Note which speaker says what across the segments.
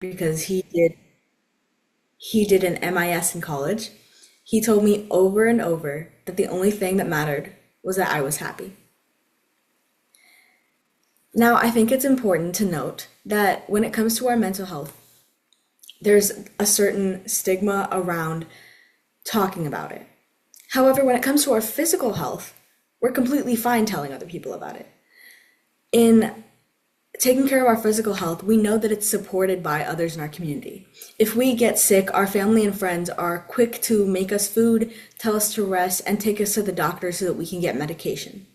Speaker 1: because he did an MIS in college. He told me over and over that the only thing that mattered was that I was happy. Now, I think it's important to note that when it comes to our mental health, there's a certain stigma around talking about it. However, when it comes to our physical health, we're completely fine telling other people about it. In taking care of our physical health, we know that it's supported by others in our community. If we get sick, our family and friends are quick to make us food, tell us to rest, and take us to the doctor so that we can get medication.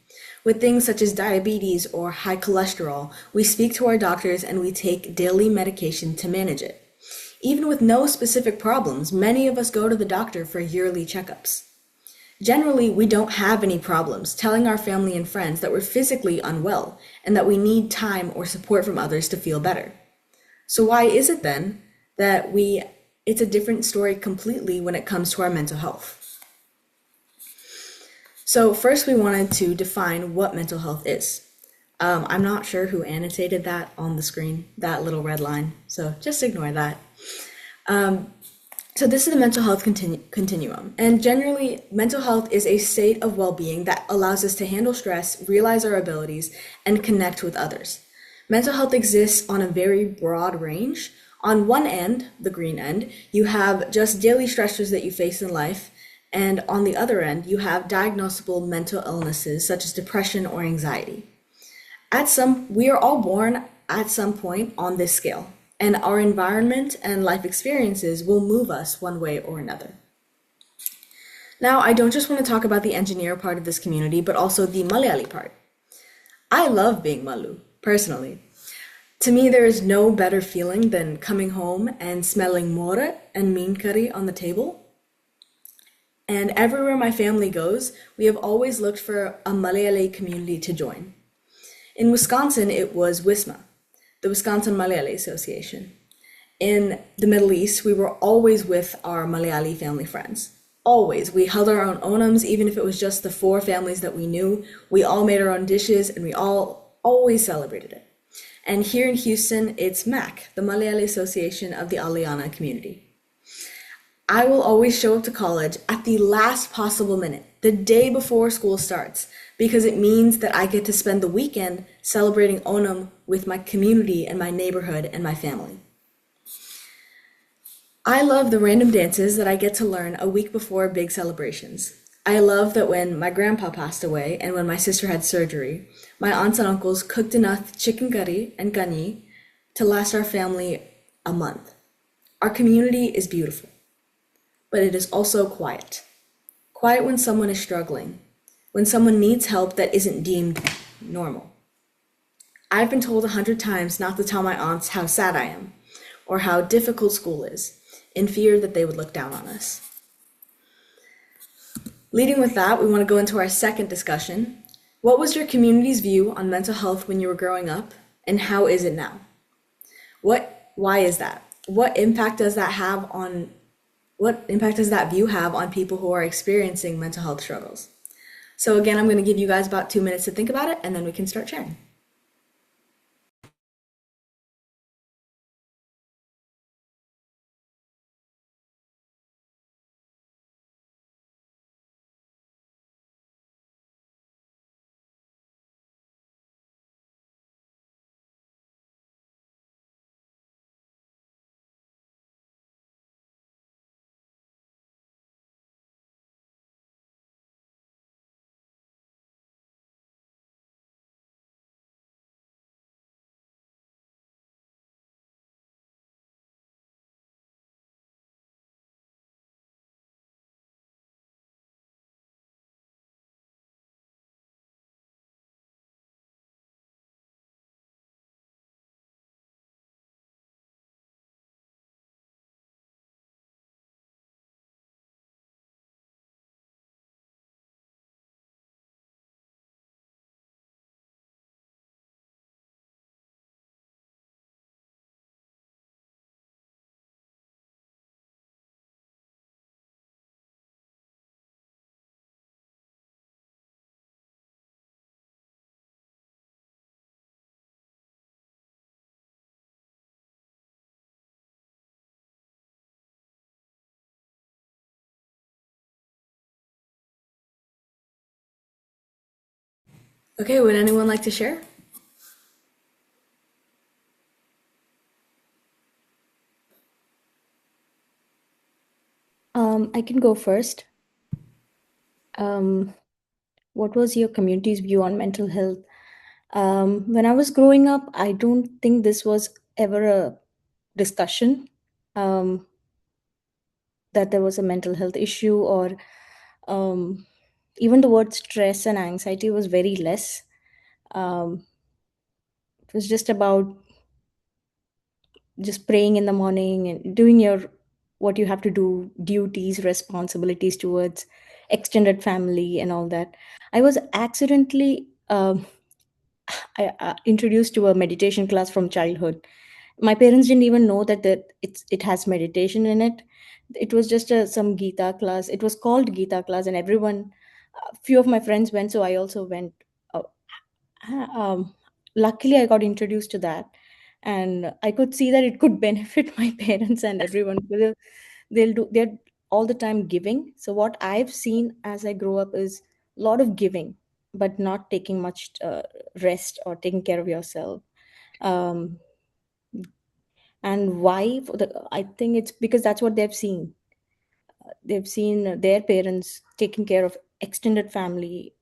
Speaker 1: With things such as diabetes or high cholesterol, we speak to our doctors and we take daily medication to manage it. Even with no specific problems, many of us go to the doctor for yearly checkups. Generally, we don't have any problems telling our family and friends that we're physically unwell and that we need time or support from others to feel better. So why is it then that it's a different story completely when it comes to our mental health? So first we wanted to define what mental health is. I'm not sure who annotated that on the screen, that little red line, so just ignore that. So this is the mental health continuum. And generally, mental health is a state of well-being that allows us to handle stress, realize our abilities, and connect with others. Mental health exists on a very broad range. On one end, the green end, you have just daily stressors that you face in life. And on the other end, you have diagnosable mental illnesses such as depression or anxiety. We are all born at some point on this scale, and our environment and life experiences will move us one way or another. Now, I don't just want to talk about the engineer part of this community, but also the Malayali part. I love being Malu, personally. To me, there is no better feeling than coming home and smelling more and mean curry on the table. And everywhere my family goes, we have always looked for a Malayali community to join. In Wisconsin, it was WISMA, the Wisconsin Malayali Association. In the Middle East, we were always with our Malayali family friends. Always. We held our own onams, even if it was just the four families that we knew. We all made our own dishes, and we all always celebrated it. And here in Houston, it's MAC, the Malayali Association of the Aliana community. I will always show up to college at the last possible minute, the day before school starts, because it means that I get to spend the weekend celebrating Onam with my community and my neighborhood and my family. I love the random dances that I get to learn a week before big celebrations. I love that when my grandpa passed away and when my sister had surgery, my aunts and uncles cooked enough chicken curry and ganyi to last our family a month. Our community is beautiful, but it is also quiet. Quiet when someone is struggling, when someone needs help that isn't deemed normal. I've been told 100 times not to tell my aunts how sad I am, or how difficult school is, in fear that they would look down on us. Leading with that, we want to go into our second discussion. What was your community's view on mental health when you were growing up, and how is it now? Why is that? What impact does that view have on people who are experiencing mental health struggles? So again, I'm going to give you guys about 2 minutes to think about it, and then we can start sharing. Okay, would anyone like to share?
Speaker 2: I can go first. Um, what was your community's view on mental health? When I was growing up, I don't think this was ever a discussion, um, that there was a mental health issue, or um, even the word stress and anxiety was very less. Um, it was just about just praying in the morning and doing your what you have to do, duties, responsibilities towards extended family and all that. I was accidentally introduced to a meditation class from childhood. My parents didn't even know that it has meditation in it. It was just some Gita class. It was called Gita class, and everyone, a few of my friends went, so I also went. Uh, um, Luckily, I got introduced to that, and I could see that it could benefit my parents and everyone, because they're all the time giving. So what I've seen as I grow up is a lot of giving, but not taking much rest or taking care of yourself. um, and why I think it's because that's what they've seen their parents taking care of extended family,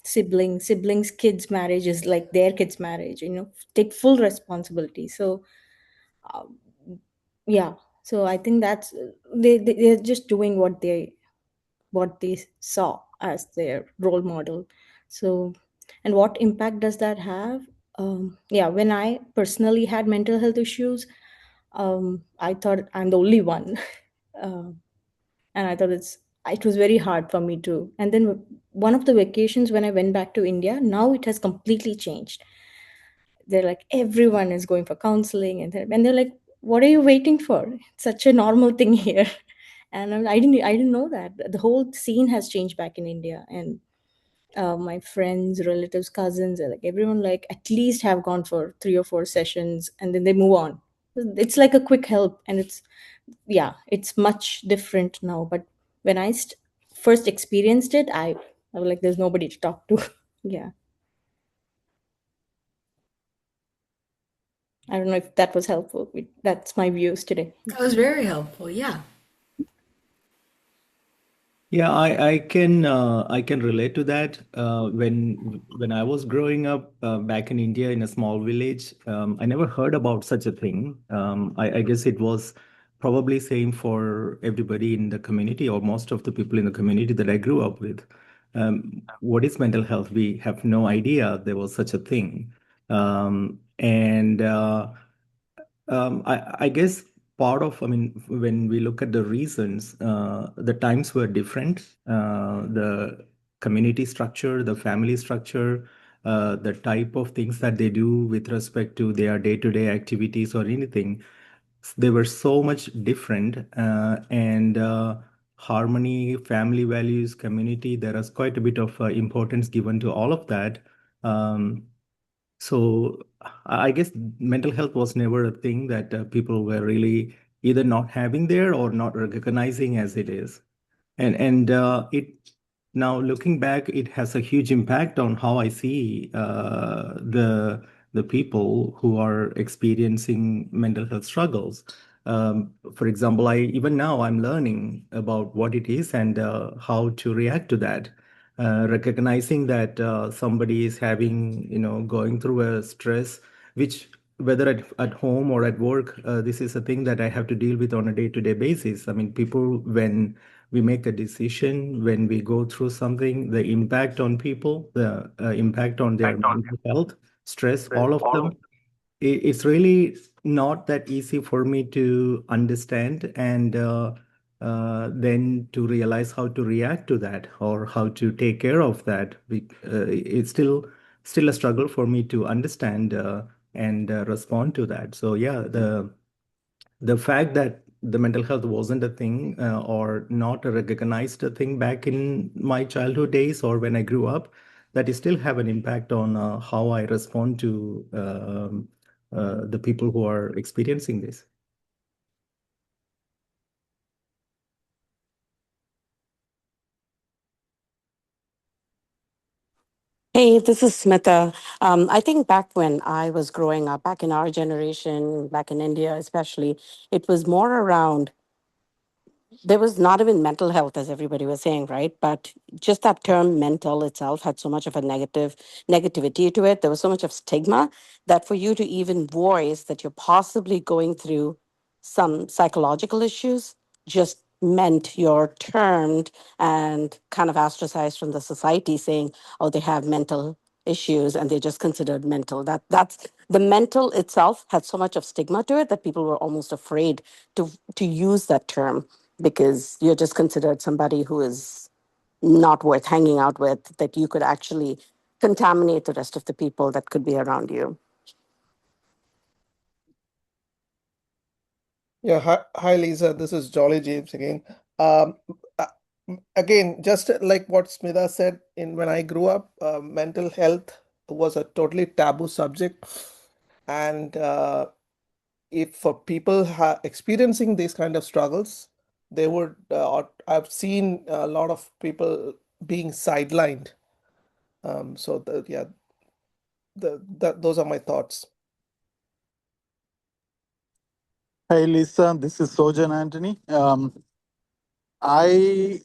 Speaker 2: siblings kids marriage is like their kids marriage, take full responsibility. So um, yeah, so I think that's they're just doing what they saw as their role model. So, and what impact does that have? Yeah, when I personally had mental health issues, I thought I'm the only one. um, and I thought it was very hard for me to. And then one of the vacations when I went back to India, now it has completely changed. They're like everyone is going for counseling, and they're like, "What are you waiting for? It's such a normal thing here." And I didn't know that the whole scene has changed back in India. And my friends, relatives, cousins, like everyone, like at least have gone for 3 or 4 sessions, and then they move on. It's like a quick help, and yeah, it's much different now. But when I first experienced it, I was like, there's nobody to talk to. Yeah, I don't know if that was helpful. That's my views today.
Speaker 1: That was very helpful, yeah.
Speaker 3: Yeah, I can relate to that. When I was growing up back in India in a small village, I never heard about such a thing. I guess it was probably same for everybody in the community or most of the people in the community that I grew up with. What is mental health? We have no idea there was such a thing. And I guess I mean, when we look at the reasons, the times were different. The community structure, the family structure, the type of things that they do with respect to their day-to-day activities or anything, they were so much different. And harmony, family values, community, there is quite a bit of importance given to all of that. Um, so I guess mental health was never a thing that people were really either not having there or not recognizing as it is. And it now looking back, it has a huge impact on how I see the people who are experiencing mental health struggles. For example, I even now I'm learning about what it is and how to react to that. Recognizing that somebody is having, going through a stress, which whether at home or at work, this is a thing that I have to deal with on a day-to-day basis. I mean, people, when we make a decision, when we go through something, the impact on people, the impact on their mental health, stress, all of them, it's really not that easy for me to understand and then to realize how to react to that or how to take care of that. It's still a struggle for me to understand and respond to that. So yeah, the fact that the mental health wasn't a thing or not a recognized thing back in my childhood days or when I grew up, that is still have an impact on how I respond to the people who are experiencing this.
Speaker 4: Hey, this is Smita. I think back when I was growing up, back in our generation, back in India especially, it was more around, there was not even mental health, as everybody was saying, right? But just that term mental itself had so much of a negativity to it. There was so much of stigma that for you to even voice that you're possibly going through some psychological issues just meant you're termed and kind of ostracized from the society, saying, oh, they have mental issues and they're just considered mental. That's the mental itself had so much of stigma to it that people were almost afraid to use that term, because you're just considered somebody who is not worth hanging out with, that you could actually contaminate the rest of the people that could be around you.
Speaker 5: Yeah, hi Lisa. This is Jolly James again. Um, uh, Again, just like what Smita said, in when I grew up, mental health was a totally taboo subject, and if for people experiencing these kind of struggles, they would. I've seen a lot of people being sidelined. So yeah, those are my thoughts.
Speaker 6: Hey Lisa, this is Sojan Anthony. I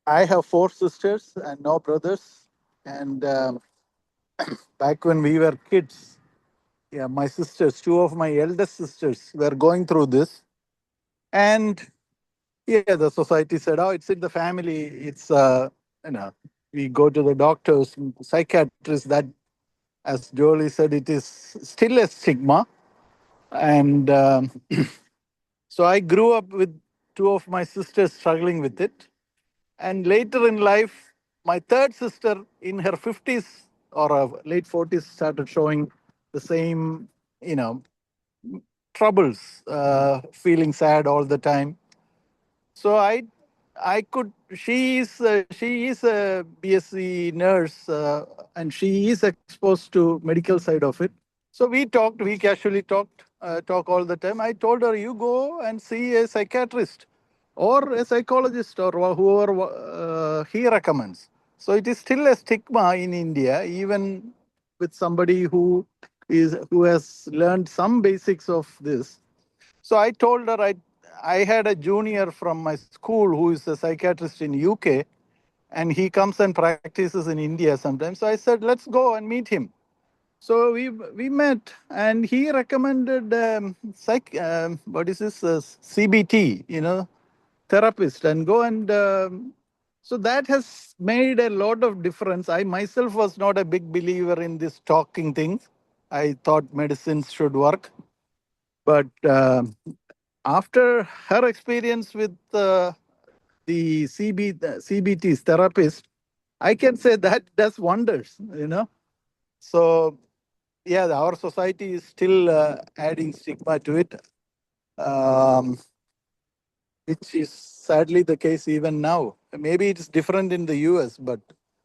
Speaker 6: I have four sisters and no brothers. And back when we were kids, yeah, my sisters, two of my eldest sisters, were going through this. And yeah, the society said, "Oh, it's in the family. It's you know, we go to the doctors, psychiatrists." That, as Jolie said, it is still a stigma. And so I grew up with two of my sisters struggling with it. And later in life, my third sister in her 50s or late 40s started showing the same, you know, troubles, feeling sad all the time. So I could. She is a BSc nurse, and she is exposed to medical side of it. So we talked. We casually talk all the time. I told her, you go and see a psychiatrist, or a psychologist, or whoever he recommends. So it is still a stigma in India, even with somebody who has learned some basics of this. So I told her I had a junior from my school who is a psychiatrist in UK, and he comes and practices in India sometimes. So I said, let's go and meet him. So we met, and he recommended what is this, CBT, therapist, and go and so that has made a lot of difference. I myself was not a big believer in this talking things. I thought medicines should work, but after her experience with the CBT therapist, I can say that does wonders. So yeah, our society is still adding stigma to it, um, which is sadly the case even now. Maybe it's different in the US, but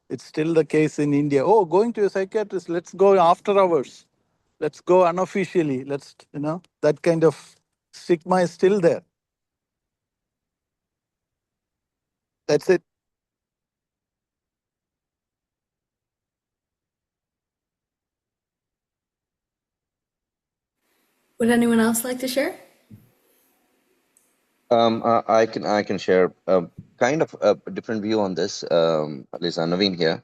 Speaker 6: it's still the case in India. Oh, going to a psychiatrist, let's go after hours. Let's go unofficially. That kind of stigma is still there. That's it.
Speaker 1: Would anyone else like to share?
Speaker 7: I can share kind of a different view on this. Lisa, Naveen here.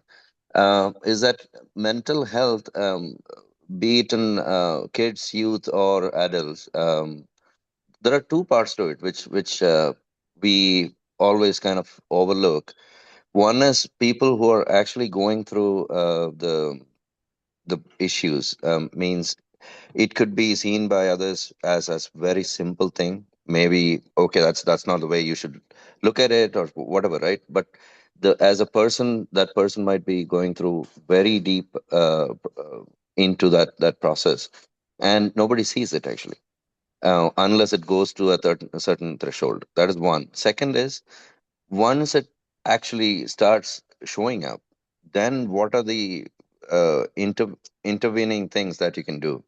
Speaker 7: Is that mental health, be it in kids, youth, or adults? There are two parts to it, which we always kind of overlook. One is people who are actually going through the issues. Means it could be seen by others as very simple thing. Maybe okay, that's not the way you should look at it or whatever, right? But the as a person, that person might be going through very deep into that process, and nobody sees it actually, unless it goes to a certain threshold. That is one. Second is, once it actually starts showing up, then what are the intervening things that you can do?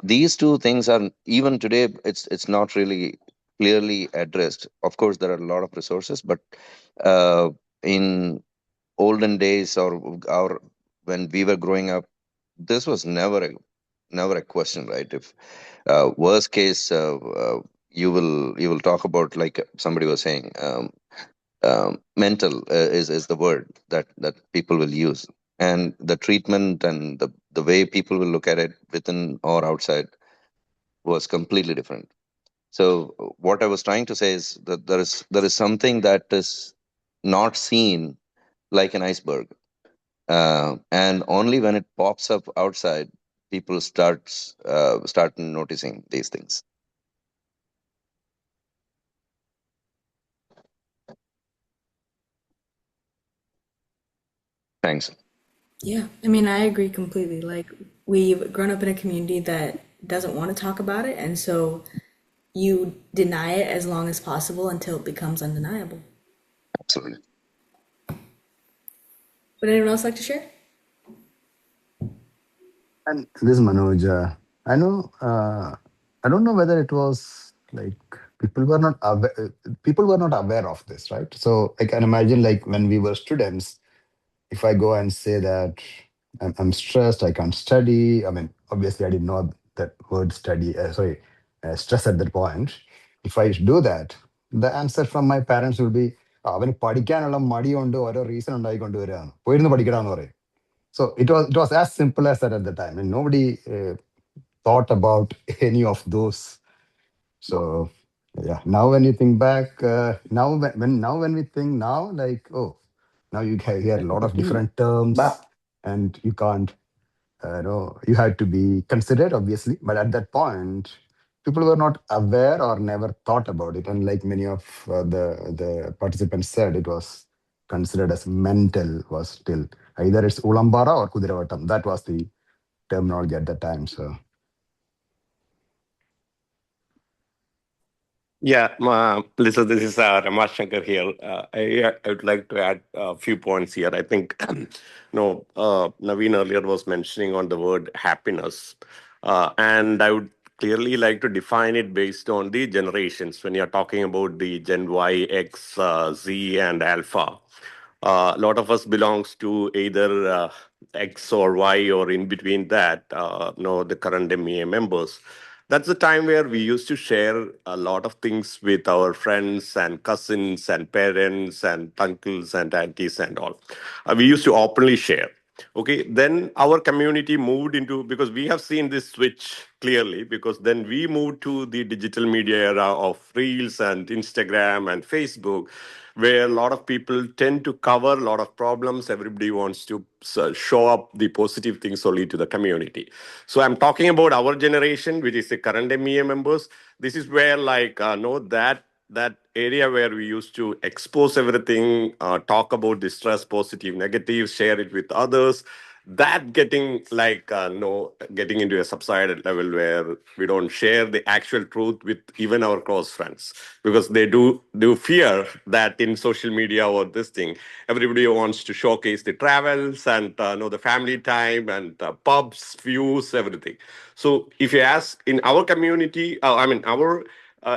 Speaker 7: These two things are, even today, it's not really clearly addressed. Of course, there are a lot of resources, but in olden days or when we were growing up, this was never a question, right? If worst case, you will talk about, like somebody was saying, mental is the word that people will use, and the treatment and the way people will look at it within or outside was completely different. So what I was trying to say is that there is something that is not seen, like an iceberg, and only when it pops up outside, people start noticing these things. Thanks.
Speaker 1: Yeah, I mean, I agree completely. Like, we've grown up in a community that doesn't want to talk about it, and so you deny it as long as possible until it becomes undeniable.
Speaker 7: Absolutely.
Speaker 1: Would anyone else like to share?
Speaker 8: And this is Manoj. I know. I don't know whether it was like people were not aware of this, right? So I can imagine, like when we were students, if I go and say that I'm stressed, I can't study. I mean, obviously, I didn't know that word study. Sorry, stress at that point. If I do that, the answer from my parents will be, അവന് പഠിക്കാനുള്ള മടിയുണ്ട് ഓരോ reason ഉണ്ടായിക്കൊണ്ട് വരികയാണ് പോയിരുന്ന് പഠിക്കടാന്ന് പറയും. So it was as simple as that at the time, and nobody thought about any of those. So yeah, now when you think back, now when we think now, like, oh, now you hear a lot of different terms, and you can't, you had to be considered, obviously, but at that point, people were not aware or never thought about it, and like many of the participants said, it was considered as mental, was still either it's ulambara or kudiravatam. That was the terminology at that time. So
Speaker 9: Yeah, Lisa, this is Ramash Shankar here. I would like to add a few points here. I think, Naveen earlier was mentioning on the word happiness, and I would clearly like to define it based on the generations. When you're talking about the Gen Y, X, Z, and Alpha, a lot of us belongs to either X or Y or in between that. The current MEA members. That's the time where we used to share a lot of things with our friends and cousins and parents and uncles and aunties and all. We used to openly share. Okay, then our community moved into, because we have seen this switch clearly, because then we moved to the digital media era of Reels and Instagram and Facebook, where a lot of people tend to cover a lot of problems. Everybody wants to show up the positive things only to the community. So I'm talking about our generation, which is the current MEA members. This is where, like, that area where we used to expose everything, talk about the stress, positive, negative, share it with others. That getting like getting into a subsided level where we don't share the actual truth with even our close friends, because they do fear that in social media or this thing, everybody wants to showcase the travels and the family time and pubs, views, everything. So if you ask in our community, our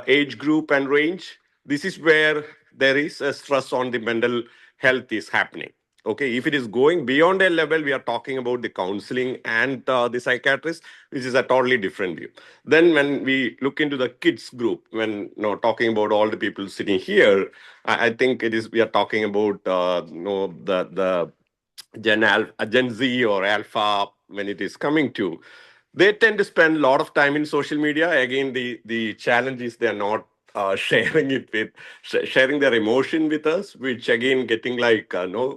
Speaker 9: age group and range, this is where there is a stress on the mental health is happening. Okay, if it is going beyond a level, we are talking about the counseling and the psychiatrist, which is a totally different view. Then when we look into the kids group, when talking about all the people sitting here, I think it is we are talking about the Gen Z or Alpha when it is coming to. They tend to spend a lot of time in social media. Again, the challenge is they are not sharing it with sharing their emotion with us, which again getting like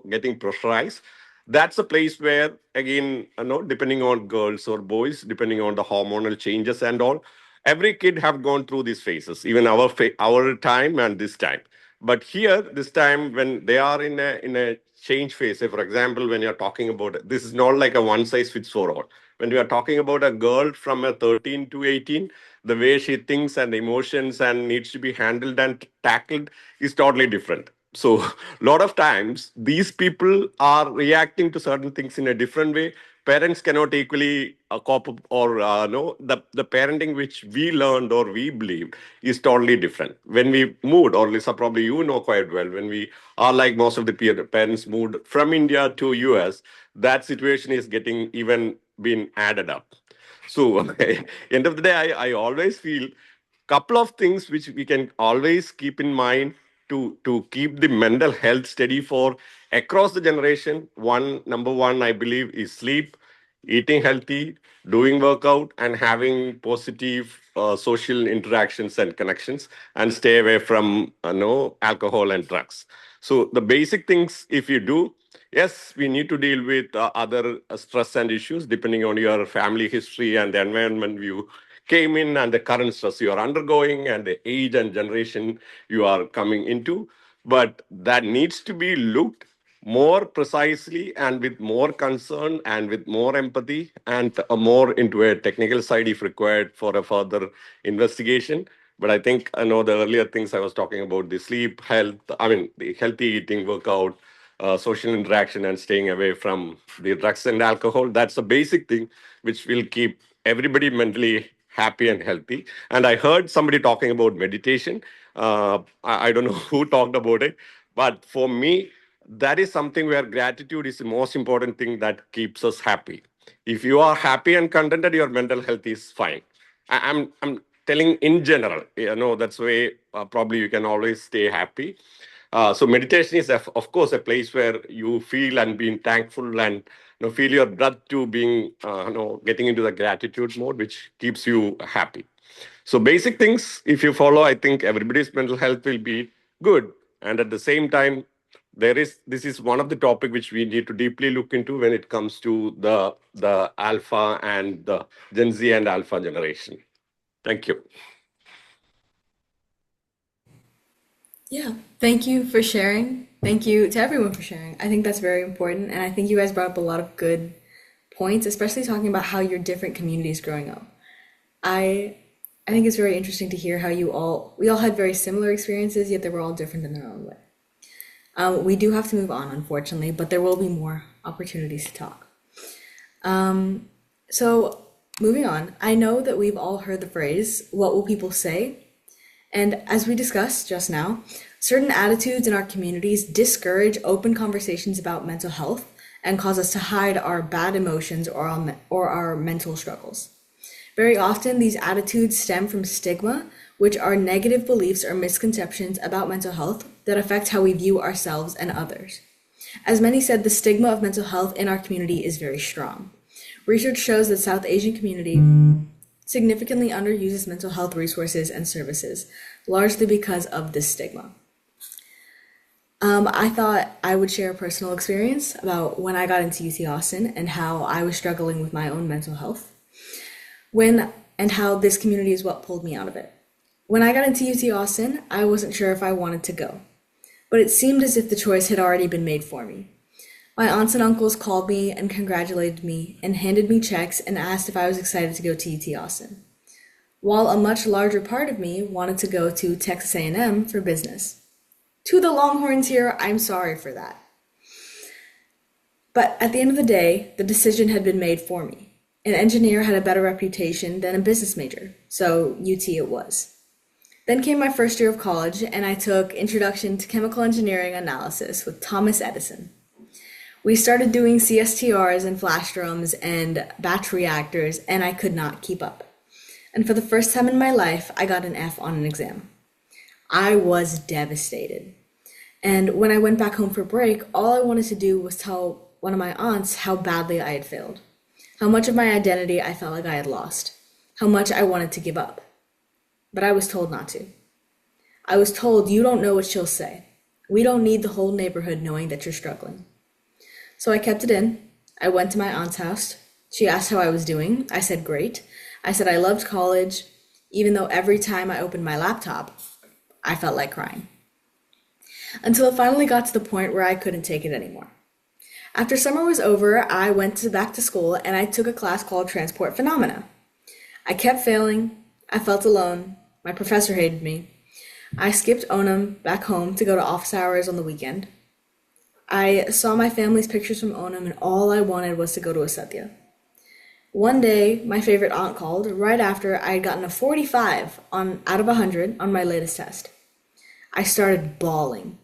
Speaker 9: getting pressurized. That's a place where again depending on girls or boys, depending on the hormonal changes and all, every kid have gone through these phases, even our time and this time. But here, this time, when they are in a change phase, say for example, when you're talking about this is not like a one size fits for all. When we are talking about a girl from a 13 to 18, the way she thinks and emotions and needs to be handled and tackled is totally different. So, a lot of times, these people are reacting to certain things in a different way. parents cannot equally cope up, or no, the parenting which we learned or we believed is totally different. When we moved, or Lisa, probably you know quite well, when we are like most of the parents moved from India to US, that situation is getting even being added up. So end of the day, I always feel couple of things which we can always keep in mind to keep the mental health steady for across the generation. Number one, I believe, is sleep, eating healthy, doing workout, and having positive social interactions and connections, and stay away from no alcohol and drugs. So the basic things, if you do, yes, we need to deal with other stress and issues depending on your family history and the environment you came in, and the current stress you are undergoing, and the age and generation you are coming into. But that needs to be looked more precisely and with more concern and with more empathy, and more into a technical side if required for a further investigation. But I think I know the earlier things I was talking about, the sleep, health, I mean, the healthy eating, workout, social interaction, and staying away from the drugs and alcohol. That's a basic thing which will keep everybody mentally happy and healthy. And I heard somebody talking about meditation. I don't know who talked about it, but for me, that is something where gratitude is the most important thing that keeps us happy. If you are happy and contented, your mental health is fine. I'm telling in general, that's way probably you can always stay happy. So meditation is, of course, a place where you feel and being thankful, and feel your breath to being getting into the gratitude mode, which keeps you happy. So basic things, if you follow, I think everybody's mental health will be good. And at the same time, this is one of the topic which we need to deeply look into when it comes to the alpha and the Gen Z and alpha generation. Thank you.
Speaker 1: Yeah, thank you for sharing. Thank you to everyone for sharing. I think that's very important, and I think you guys brought up a lot of good points, especially talking about how your different communities growing up. I think it's very interesting to hear how we all had very similar experiences, yet they were all different in their own way. We do have to move on, unfortunately, but there will be more opportunities to talk. So moving on, I know that we've all heard the phrase, "What will people say?" And as we discussed just now, certain attitudes in our communities discourage open conversations about mental health and cause us to hide our bad emotions or our mental struggles. Very often, these attitudes stem from stigma, which are negative beliefs or misconceptions about mental health that affect how we view ourselves and others. As many said, the stigma of mental health in our community is very strong. Research shows that South Asian community significantly underuses mental health resources and services, largely because of this stigma. I thought I would share a personal experience about when I got into UT Austin and how I was struggling with my own mental health, and how this community is what pulled me out of it. When I got into UT Austin, I wasn't sure if I wanted to go, but it seemed as if the choice had already been made for me. My aunts and uncles called me and congratulated me and handed me checks and asked if I was excited to go to UT Austin, while a much larger part of me wanted to go to Texas A&M for business. To the Longhorns here, I'm sorry for that. But at the end of the day, the decision had been made for me. An engineer had a better reputation than a business major, so UT it was. Then came my first year of college, and I took Introduction to Chemical Engineering Analysis with Thomas Edison. We started doing CSTRs and flash drums and batch reactors, and I could not keep up. And for the first time in my life, I got an F on an exam. I was devastated. And when I went back home for break, all I wanted to do was tell one of my aunts how badly I had failed, how much of my identity I felt like I had lost, how much I wanted to give up. But I was told not to. I was told, "You don't know what she'll say. We don't need the whole neighborhood knowing that you're struggling." So I kept it in. I went to my aunt's house. She asked how I was doing. I said, "Great." I said I loved college, even though every time I opened my laptop, I felt like crying. Until it finally got to the point where I couldn't take it anymore. After summer was over, I went back to school and I took a class called Transport Phenomena. I kept failing. I felt alone. My professor hated me. I skipped Onam back home to go to office hours on the weekend. I saw my family's pictures from Onam, and all I wanted was to go to a Satya. One day, my favorite aunt called right after I had gotten a 45 out of 100 on my latest test. I started bawling.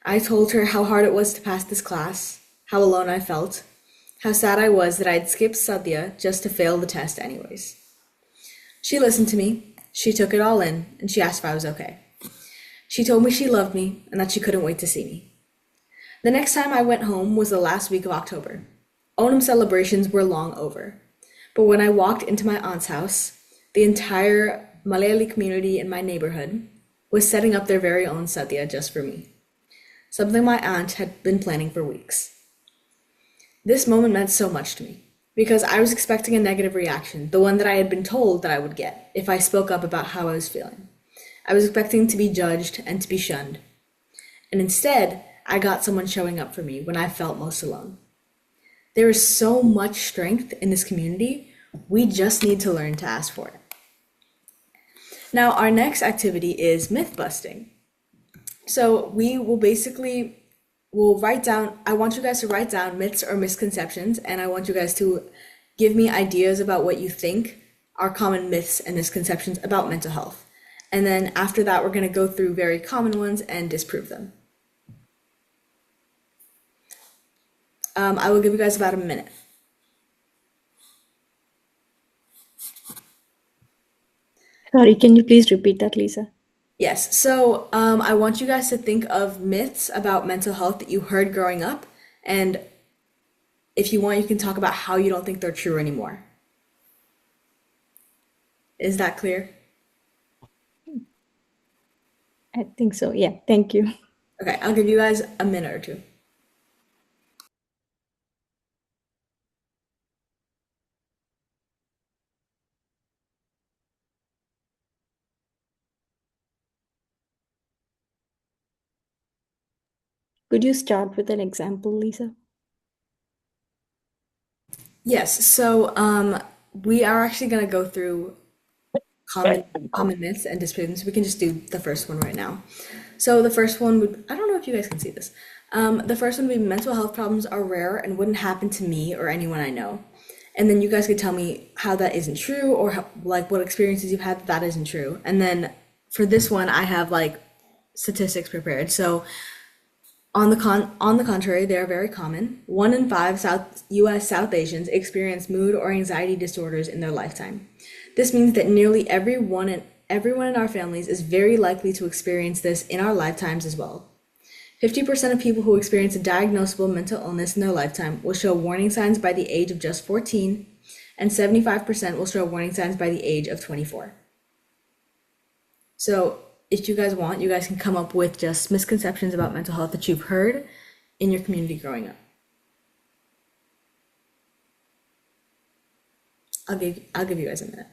Speaker 1: I told her how hard it was to pass this class, how alone I felt, how sad I was that I'd skipped Sadhya just to fail the test anyways. She listened to me, she took it all in, and she asked if I was okay. She told me she loved me and that she couldn't wait to see me. The next time I went home was the last week of October. Onam celebrations were long over. But when I walked into my aunt's house, the entire Malayali community in my neighborhood was setting up their very own sadhya just for me, something my aunt had been planning for weeks. This moment meant so much to me, because I was expecting a negative reaction, the one that I had been told that I would get if I spoke up about how I was feeling. I was expecting to be judged and to be shunned. And instead, I got someone showing up for me when I felt most alone. There is so much strength in this community, we just need to learn to ask for it. Now, our next activity is myth busting. So we will basically, I want you guys to write down myths or misconceptions, and I want you guys to give me ideas about what you think are common myths and misconceptions about mental health. And then after that, we're going to go through very common ones and disprove them. I will give you guys about a minute.
Speaker 2: Sorry, can you please repeat that, Lisa?
Speaker 1: Yes, so I want you guys to think of myths about mental health that you heard growing up, and if you want, you can talk about how you don't think they're true anymore. Is that clear?
Speaker 2: I think so. Yeah, thank you.
Speaker 1: Okay, I'll give you guys a minute or two.
Speaker 2: Could you start with an example, Lisa?
Speaker 1: Yes, so we are actually going to go through common myths and disproven. We can just do the first one right now. So the first one would, I don't know if you guys can see this. The first one would be mental health problems are rare and wouldn't happen to me or anyone I know. And then you guys could tell me how that isn't true, or how, like what experiences you've had that isn't true. And then for this one, I have like statistics prepared. So on the contrary, they are very common. 1 in 5 U.S. South Asians experience mood or anxiety disorders in their lifetime. This means that nearly everyone in our families is very likely to experience this in our lifetimes as well. 50% of people who experience a diagnosable mental illness in their lifetime will show warning signs by the age of just 14, and 75% will show warning signs by the age of 24. So if you guys want, you guys can come up with just misconceptions about mental health that you've heard in your community growing up. I'll give you guys a minute.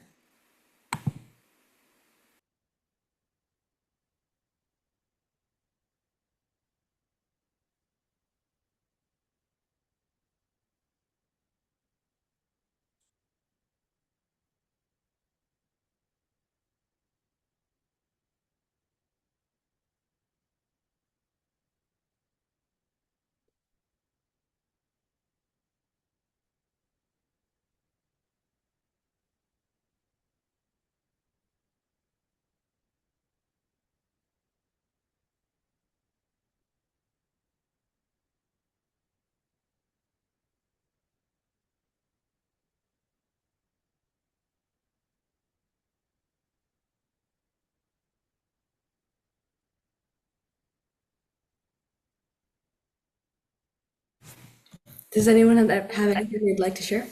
Speaker 1: Does anyone have anything they'd like to share?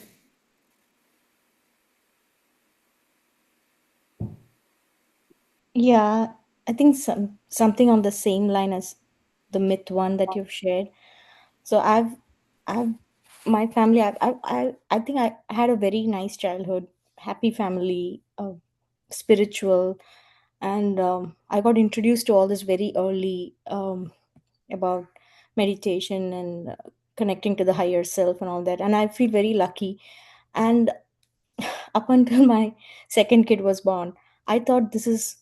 Speaker 2: Yeah, I think something on the same line as the myth one that you've shared. So I've my family. I think I had a very nice childhood, happy family, spiritual, and I got introduced to all this very early, about meditation and connecting to the higher self and all that. And I feel very lucky. And up until my second kid was born, I thought this is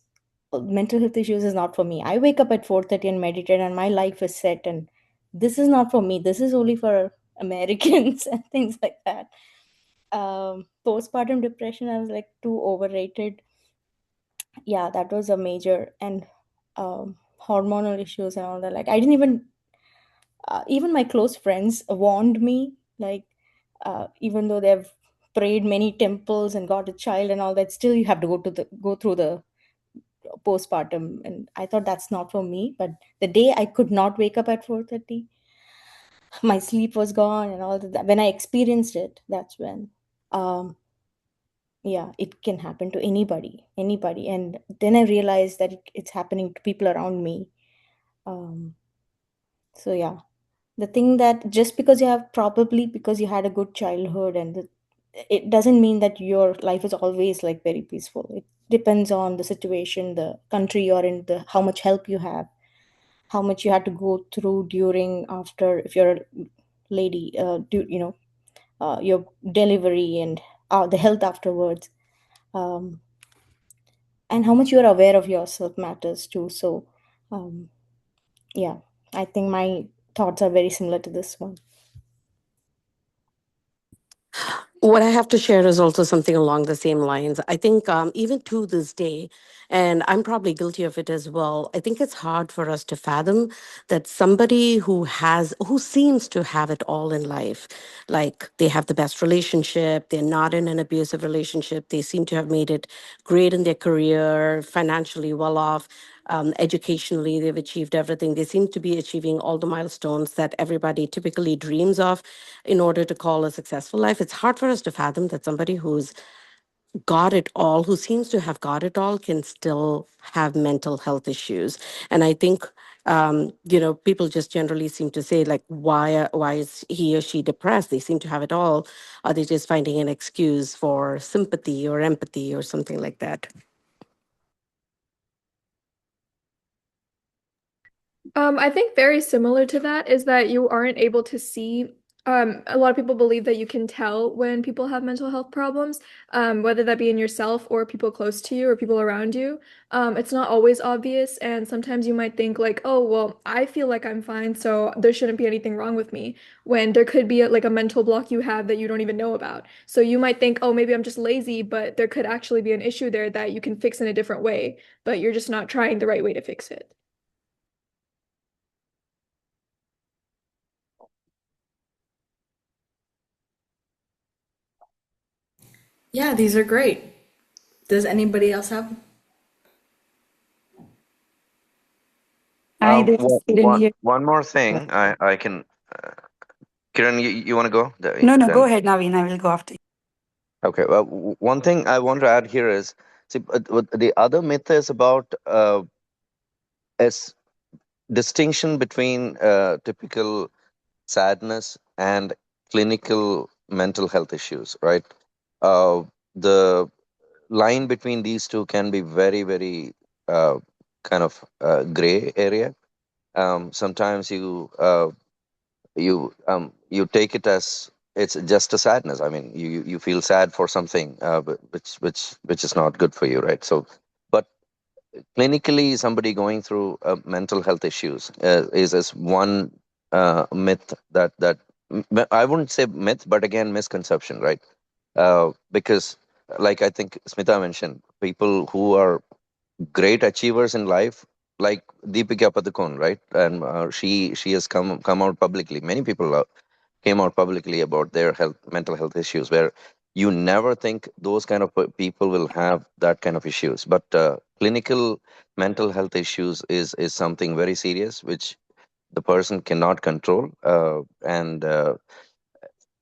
Speaker 2: mental health issues is not for me. I wake up at 4:30 and meditate, and my life is set. And this is not for me. This is only for Americans and things like that. postpartum depression, I was like too overrated. Yeah, that was a major. And hormonal issues and all that. Like I didn't even my close friends warned me, like even though they've prayed many temples and got a child and all that, still you have to go through the postpartum. And I thought that's not for me. But the day I could not wake up at 4:30, my sleep was gone and all that. When I experienced it, that's when um yeah, it can happen to anybody. And then I realized that it's happening to people around me. um so yeah, the thing that just because you have, probably because you had a good childhood, and it doesn't mean that your life is always like very peaceful. It depends on the situation, the country you're in, the how much help you have, how much you had to go through during, after, if you're a lady, your delivery, and the health afterwards, um, and how much you are aware of yourself matters too. So um, yeah, I think my thoughts are very similar to this one.
Speaker 4: What I have to share is also something along the same lines. I think even to this day, and I'm probably guilty of it as well, I think it's hard for us to fathom that somebody who seems to have it all in life, like they have the best relationship, they're not in an abusive relationship, they seem to have made it great in their career, financially well off, educationally, they've achieved everything. They seem to be achieving all the milestones that everybody typically dreams of in order to call a successful life. It's hard for us to fathom that somebody who's got it all, who seems to have got it all, can still have mental health issues. And I think people just generally seem to say, like, why is he or she depressed? They seem to have it all. Are they just finding an excuse for sympathy or empathy or something like that?
Speaker 10: I think very similar to that is that you aren't able to see. A lot of people believe that you can tell when people have mental health problems, whether that be in yourself or people close to you or people around you. It's not always obvious, and sometimes you might think like, "Oh, well, I feel like I'm fine, so there shouldn't be anything wrong with me." When there could be like a mental block you have that you don't even know about. So you might think, "Oh, maybe I'm just lazy," but there could actually be an issue there that you can fix in a different way, but you're just not trying the right way to fix it.
Speaker 1: Yeah, these are great. Does anybody else have?
Speaker 11: Hi, this is Kiran here.
Speaker 7: One more thing, I can. Kiran, you want to go?
Speaker 11: No, go
Speaker 7: Then
Speaker 11: ahead, Naveen. I will go after you.
Speaker 7: okay. Well, one thing I want to add here is, see, the other myth is about is distinction between typical sadness and clinical mental health issues, right? The line between these two can be very, very kind of gray area. Sometimes you take it as it's just a sadness. I mean, you feel sad for something, which is not good for you, right? So, but clinically, somebody going through mental health issues is one myth I wouldn't say myth, but again misconception, right? Because like I think Smita mentioned, people who are great achievers in life, like Deepika Padukone, right? And she has come out publicly. Many people came out publicly about their mental health issues, where you never think those kind of people will have that kind of issues. But clinical mental health issues is something very serious, which the person cannot control,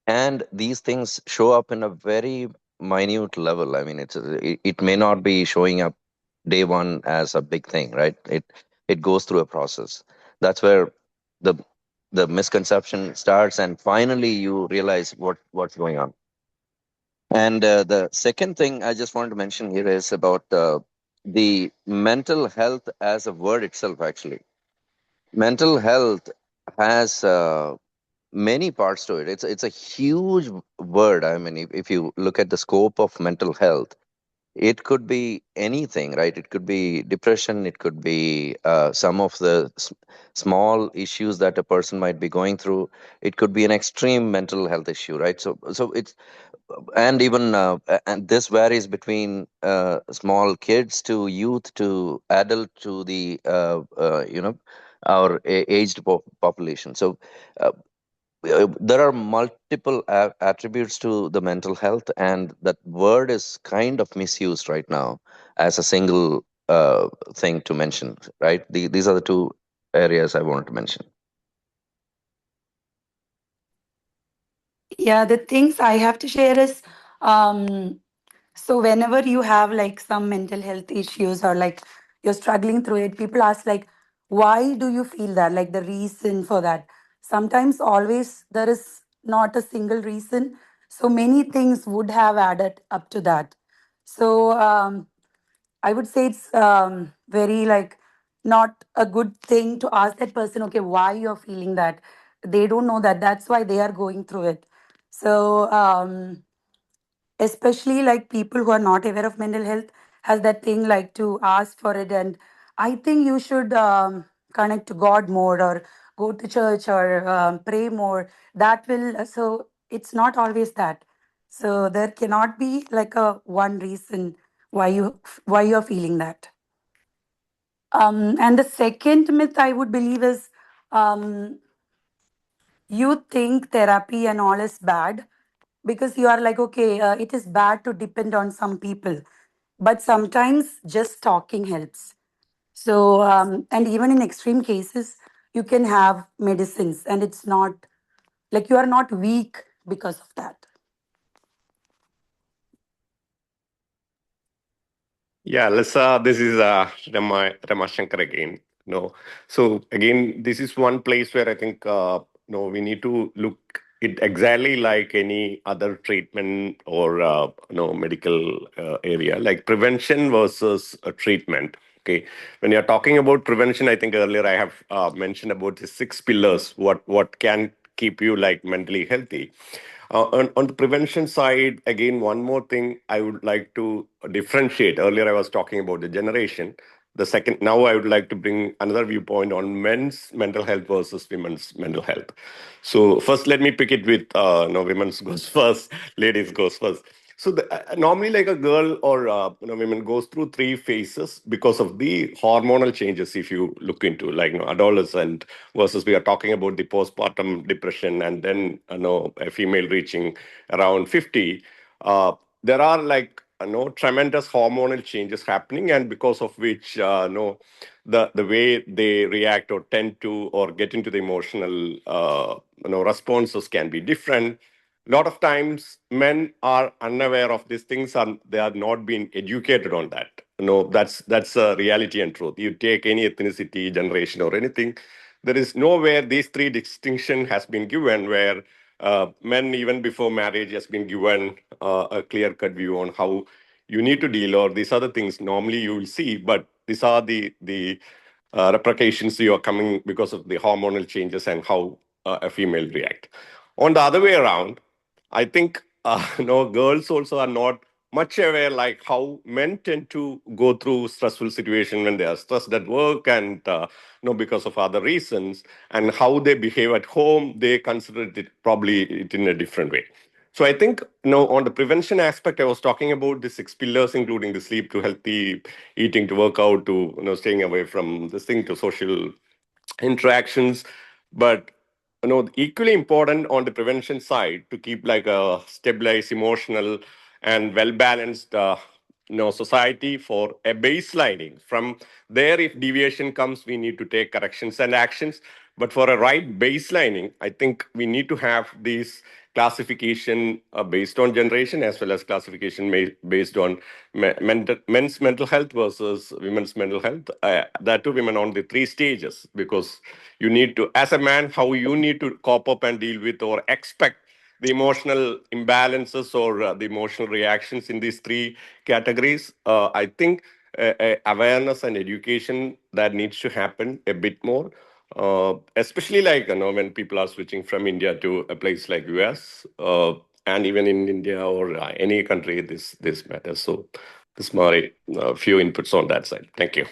Speaker 7: and these things show up in a very minute level. I mean, it may not be showing up day one as a big thing, right? It goes through a process. That's where the the misconception starts, and finally you realize what's going on. And the second thing I just wanted to mention here is about the mental health as a word itself. Actually, mental health has many parts to it. It's a huge word. I mean, if you look at the scope of mental health, It could be anything, right? It could be depression. It could be some of the small issues that a person might be going through. It could be an extreme mental health issue, right? So it's, and even and this varies between small kids to youth to adult to the our aged population. So uh, there are multiple attributes to the mental health, and that word is kind of misused right now as a single thing to mention, right? These are the two areas I wanted to mention.
Speaker 11: Yeah, the things I have to share is um, so whenever you have like some mental health issues or like you're struggling through it, people ask like, why do you feel that? Like the reason for that. Sometimes always there is not a single reason. So many things would have added up to that. So I would say it's very like not a good thing to ask that person, okay, why you're feeling that. They don't know that. That's why they are going through it. So especially like people who are not aware of mental health has that thing like to ask for it. And I think you should connect to God more or go to church or pray more. That will, so it's not always that. So there cannot be like a one reason why you're feeling that. And the second myth I would believe is um, you think therapy and all is bad because you are like, okay, it is bad to depend on some people, but sometimes just talking helps. So, and even in extreme cases, you can have medicines, and it's not like you are not weak because of that.
Speaker 9: Yeah, this is Ramashankar again. No, so again, this is one place where I think no, we need to look it exactly like any other treatment or no medical area, like prevention versus treatment. Okay, when you're talking about prevention, I think earlier I have mentioned about the six pillars. What can keep you like mentally healthy? On the prevention side, again, one more thing I would like to differentiate. Earlier, I was talking about the generation. The second, now I would like to bring another viewpoint on men's mental health versus women's mental health. So first, let me pick it with no, women's goes first, ladies goes first. So normally, like a girl or women goes through three phases because of the hormonal changes. If you look into like adolescent versus we are talking about the postpartum depression, and then a female reaching around 50, there are like tremendous hormonal changes happening, and because of which the way they react or tend to or get into the emotional responses can be different. A lot of times men are unaware of these things and they are not being educated on that. That's a reality and truth. You take any ethnicity, generation, or anything, there is nowhere these three distinction has been given where men even before marriage has been given a clear cut view on how you need to deal, or these other things normally you will see, but these are the repercussions you are coming because of the hormonal changes and how a female react. On the other way around, I think girls also are not much aware like how men tend to go through stressful situation when they are stressed at work and because of other reasons, and how they behave at home. They consider it probably it in a different way. So I think on the prevention aspect, I was talking about the six pillars, including the sleep to healthy eating to workout to staying away from this thing to social interactions. But equally important on the prevention side to keep like a stabilized emotional and well balanced society for a baselining. From there, if deviation comes, we need to take corrections and actions. But for a right baselining, I think we need to have these classification based on generation, as well as classification based on men's mental health versus women's mental health. That too, women on the three stages, because you need to, as a man, how you need to cope up and deal with or expect the emotional imbalances or the emotional reactions in these three categories. I think awareness and education that needs to happen a bit more, especially like when people are switching from India to a place like US, and even in India or any country, this matters. So This my few inputs on that side. Thank you.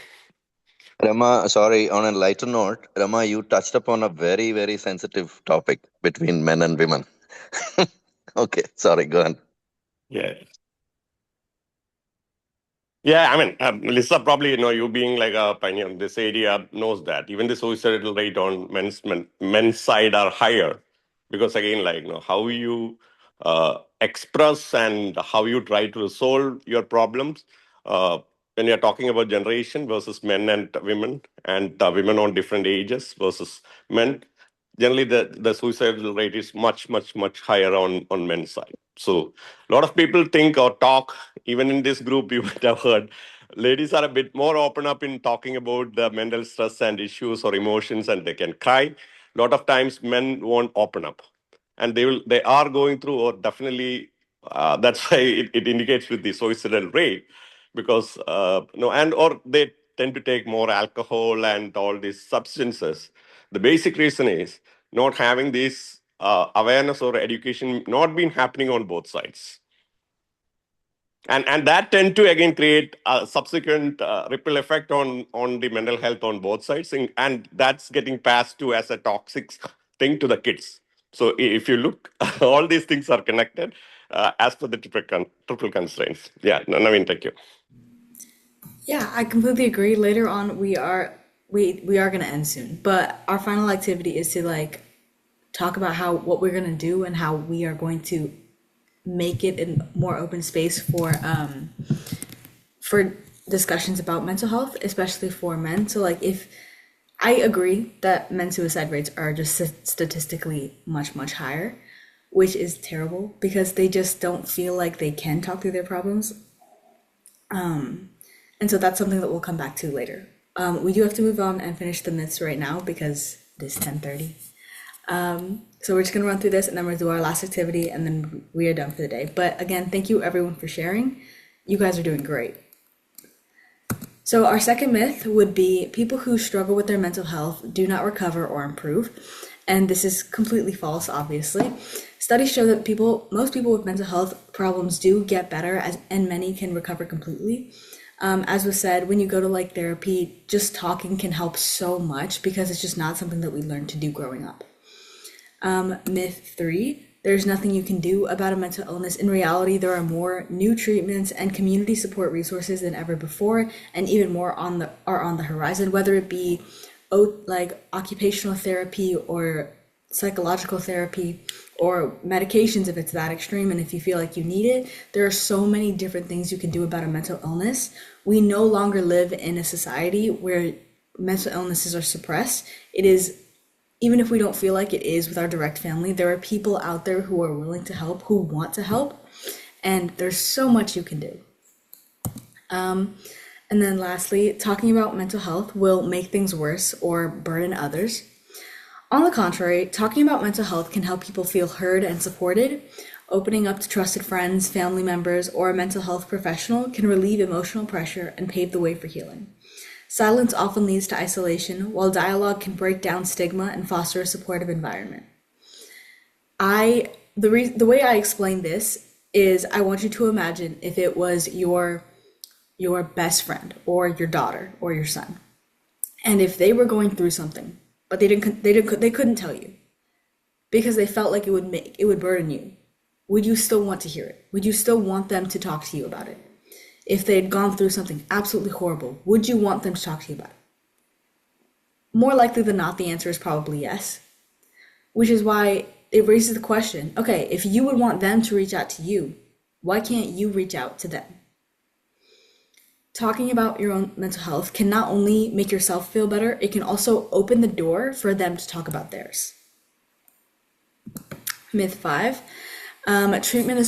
Speaker 7: Rama, sorry, on a lighter note, Rama, you touched upon a very, very sensitive topic between men and women. Okay, sorry, go on.
Speaker 9: Yeah. Yeah, I mean, Lisa, probably, you being like a pioneer in this area knows that even the suicidal rate on men's side are higher because again, like, how you express and how you try to resolve your problems. When you're talking about generation versus men and women, and women on different ages versus men, generally the suicidal rate is much, much, much higher on men's side. So a lot of people think or talk, even in this group, you might have heard, ladies are a bit more open up in talking about the mental stress and issues or emotions, and they can cry. A lot of times men won't open up, and they are going through, or definitely that's why it indicates with the suicidal rate, because no, and or they tend to take more alcohol and all these substances. The basic reason is not having this awareness or education not been happening on both sides, and that tend to again create a subsequent ripple effect on the mental health on both sides, and that's getting passed to as a toxic thing to the kids. So if you look, all these things are connected as per the triple constraints. Yeah, Naveen, thank you.
Speaker 1: Yeah, I completely agree. Later on, we are gonna end soon, but our final activity is to like talk about what we're gonna do and how we are going to make it in more open space for discussions about mental health, especially for men. So like if I agree that men's suicide rates are just statistically much, much higher, which is terrible because they just don't feel like they can talk through their problems. And so that's something that we'll come back to later. We do have to move on and finish the myths right now because it is 10:30. So we're just gonna run through this and then we'll do our last activity and then we are done for the day. But again, thank you everyone for sharing. You guys are doing great. So our second myth would be people who struggle with their mental health do not recover or improve. And this is completely false, obviously. Studies show that most people with mental health problems do get better and many can recover completely. As was said, when you go to like therapy, just talking can help so much because it's just not something that we learned to do growing up. Myth 3, there's nothing you can do about a mental illness. In reality, there are more new treatments and community support resources than ever before, and even more are on the horizon, whether it be like occupational therapy or psychological therapy or medications if it's that extreme and if you feel like you need it. There are so many different things you can do about a mental illness. We no longer live in a society where mental illnesses are suppressed. It is, even if we don't feel like it is with our direct family, there are people out there who are willing to help, who want to help, and there's so much you can do. And then lastly, talking about mental health will make things worse or burden others. On the contrary, talking about mental health can help people feel heard and supported. Opening up to trusted friends, family members, or a mental health professional can relieve emotional pressure and pave the way for healing. Silence often leads to isolation, while dialogue can break down stigma and foster a supportive environment. The way I explain this is I want you to imagine if it was your best friend or your daughter or your son, and if they were going through something, but they couldn't tell you because they felt like it would burden you. Would you still want to hear it? Would you still want them to talk to you about it? If they had gone through something absolutely horrible, would you want them to talk to you about it? More likely than not, the answer is probably yes, which is why it raises the question, okay, if you would want them to reach out to you, why can't you reach out to them? Talking about your own mental health can not only make yourself feel better, it can also open the door for them to talk about theirs. Myth 5. Treatment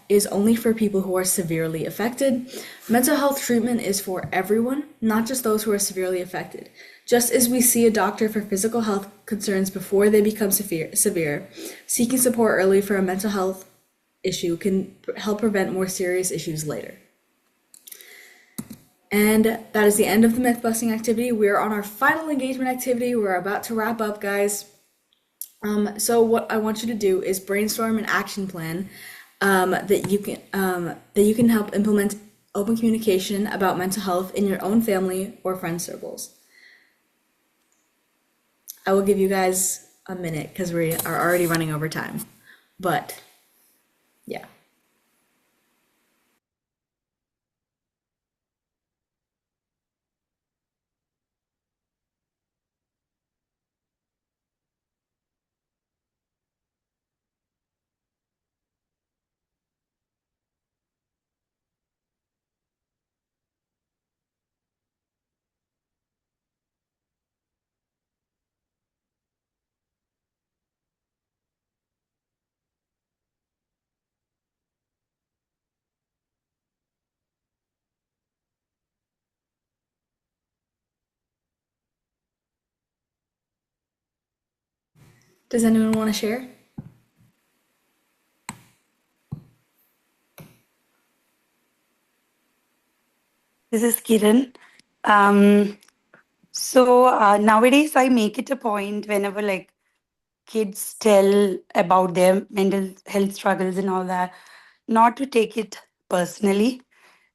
Speaker 1: is only for people who are severely affected. Mental health treatment is for everyone, not just those who are severely affected. Just as we see a doctor for physical health concerns before they become severe, seeking support early for a mental health issue can help prevent more serious issues later. And that is the end of the myth busting activity. We are on our final engagement activity. We're about to wrap up, guys. So what I want you to do is brainstorm an action plan that you can help implement open communication about mental health in your own family or friend circles. I will give you guys a minute because we are already running over time. But yeah. Does anyone want to share?
Speaker 11: This is Kiran. Um, so nowadays I make it a point whenever like kids tell about their mental health struggles and all that, not to take it personally.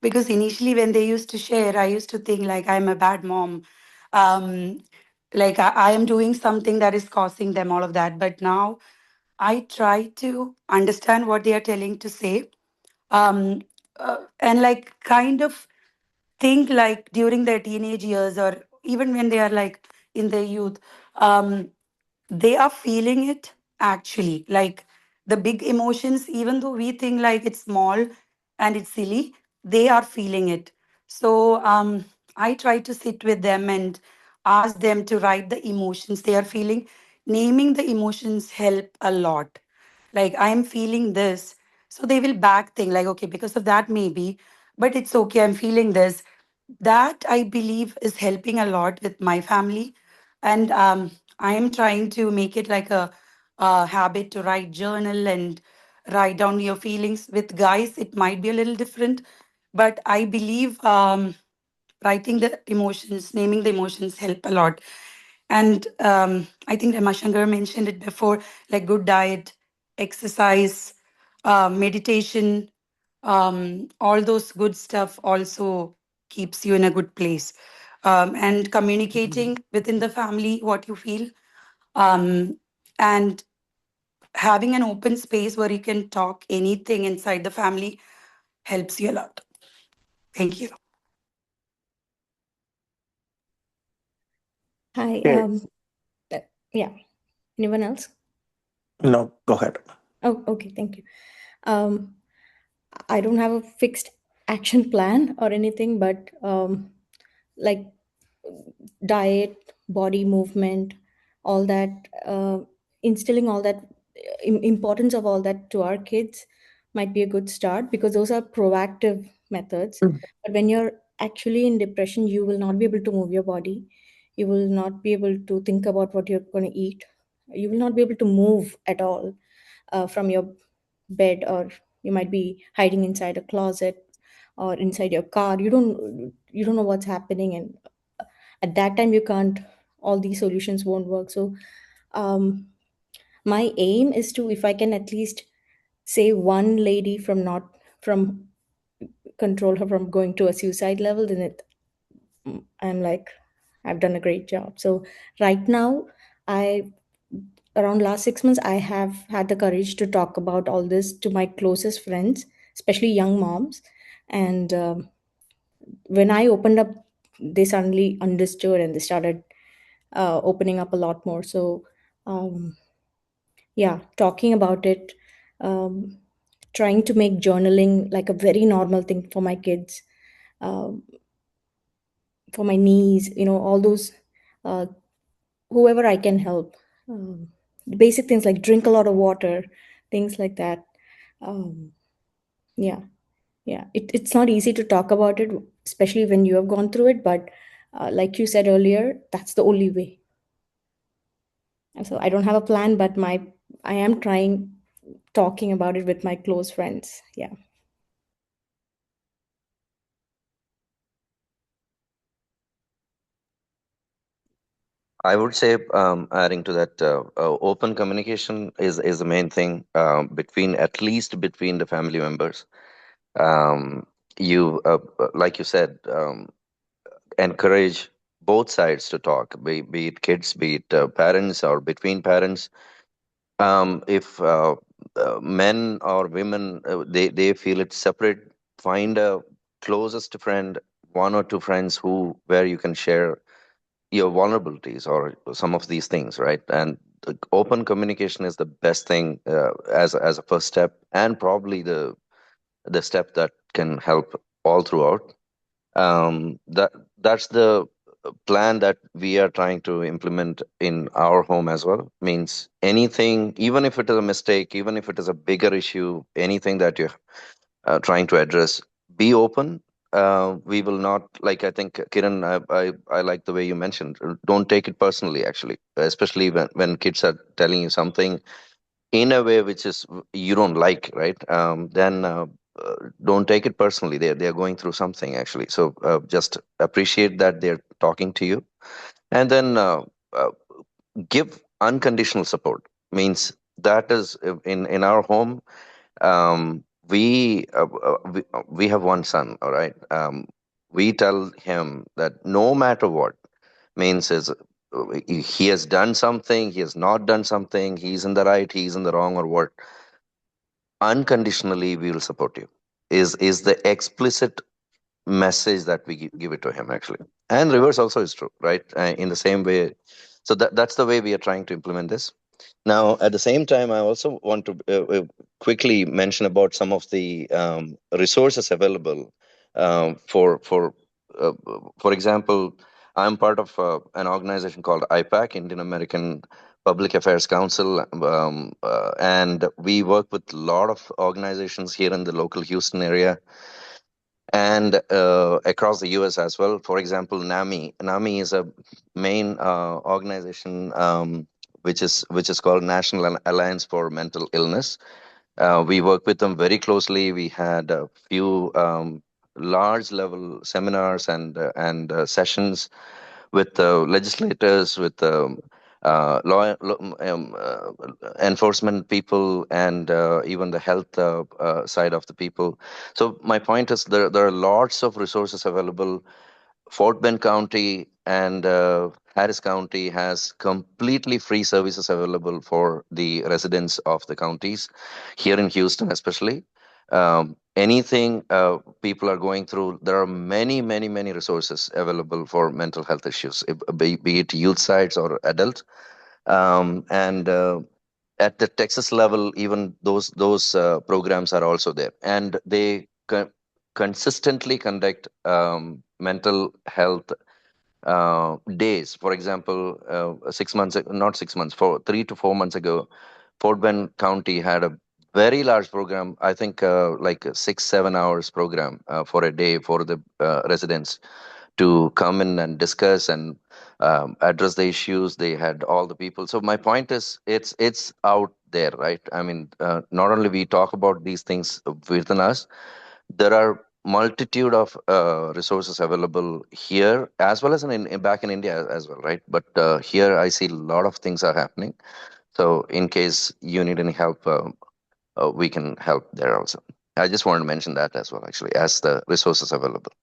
Speaker 11: Because initially, when they used to share, I used to think like I'm a bad mom. Um, like I am doing something that is causing them all of that. But now I try to understand what they are telling to say. Um, and like kind of think like during their teenage years or even when they are like in their youth, um, they are feeling it actually like the big emotions, even though we think like it's small and it's silly, they are feeling it. So I try to sit with them and ask them to write the emotions they are feeling. Naming the emotions help a lot. Like I'm feeling this, so they will back think like okay, because of that maybe, but it's okay, I'm feeling this. That I believe is helping a lot with my family. And I am trying to make it like a habit to write journal and write down your feelings. With guys it might be a little different, but I believe writing the emotions, naming the emotions help a lot. And I think Ramashankar mentioned it before, like good diet, exercise, meditation, all those good stuff also keeps you in a good place. And communicating within the family what you feel, um, and having an open space where you can talk anything inside the family helps you a lot. Thank you.
Speaker 2: Hi.
Speaker 9: Okay.
Speaker 2: Yeah. Anyone else?
Speaker 9: No, go ahead.
Speaker 2: Oh, okay. Thank you. Um, I don't have a fixed action plan or anything, but like diet, body movement, all that, instilling all that importance of all that to our kids might be a good start because those are proactive methods. But when you're actually in depression, you will not be able to move your body. You will not be able to think about what you're going to eat. You will not be able to move at all from your bed, or you might be hiding inside a closet or inside your car. You don't know what's happening, and at that time you can't, all these solutions won't work. So my aim is to, if I can at least save one lady from not from control her from going to a suicide level, then I'm like, I've done a great job. So right now, I around last 6 months, I have had the courage to talk about all this to my closest friends, especially young moms. And when I opened up, they suddenly understood and they started opening up a lot more. So um, yeah, talking about it, um, trying to make journaling like a very normal thing for my kids, um, for my niece, all those, uh, whoever I can help. Basic things like drink a lot of water, things like that. Um, yeah, yeah. It's not easy to talk about it, especially when you have gone through it. But like you said earlier, that's the only way. And so I don't have a plan, but I am trying talking about it with my close friends. Yeah.
Speaker 7: I would say, adding to that, open communication is the main thing between at least between the family members. Um, you like you said, encourage both sides to talk, be it kids, be it parents, or between parents. If men or women, they feel it's separate, find a closest friend, one or two friends where you can share your vulnerabilities or some of these things, right? And the open communication is the best thing, as a first step, and probably the step that can help all throughout. That's the plan that we are trying to implement in our home as well. Means anything, even if it is a mistake, even if it is a bigger issue, anything that you're trying to address, be open. We will not, like, I think, Kiran, I like the way you mentioned, don't take it personally, actually, especially when kids are telling you something in a way which is you don't like, right? Then don't take it personally. They're going through something, actually. So just appreciate that they're talking to you, and then uh, give unconditional support. Means that is in our home. We have one son. All right. We tell him that no matter what, means is he has done something, he has not done something, he's in the right, he's in the wrong, or what, unconditionally we will support you, is the explicit message that we give it to him, actually. And reverse also is true, right? In the same way. So that's the way we are trying to implement this. Now, at the same time, I also want to quickly mention about some of the resources available, for uh, for example, I'm part of an organization called IPAC, Indian American Public Affairs Council, and we work with a lot of organizations here in the local Houston area and across the US as well. For example, NAMI is a main organization, which is called National Alliance for Mental Illness. We work with them very closely. We had a few large level seminars and sessions with legislators, with enforcement people, and even the health side of the people. So my point is, there are lots of resources available. Fort Bend County and Harris County has completely free services available for the residents of the counties, here in Houston especially. Anything people are going through, there are many, many, many resources available for mental health issues, be it youth sites or adult. And at the Texas level, even those programs are also there, and they consistently conduct mental health days. For example, 6 months, not 6 months, for 3 to 4 months ago, Fort Bend County had a very large program. I think like a 6-7 hours program for a day for the residents to come in and discuss and address the issues. They had all the people. So my point is, it's out there, right? I mean, not only we talk about these things within us, there are multitude of resources available here as well as back in India as well, right? But here I see a lot of things are happening. So in case you need any help, we can help there also. I just wanted to mention that as well, actually, as the resources available.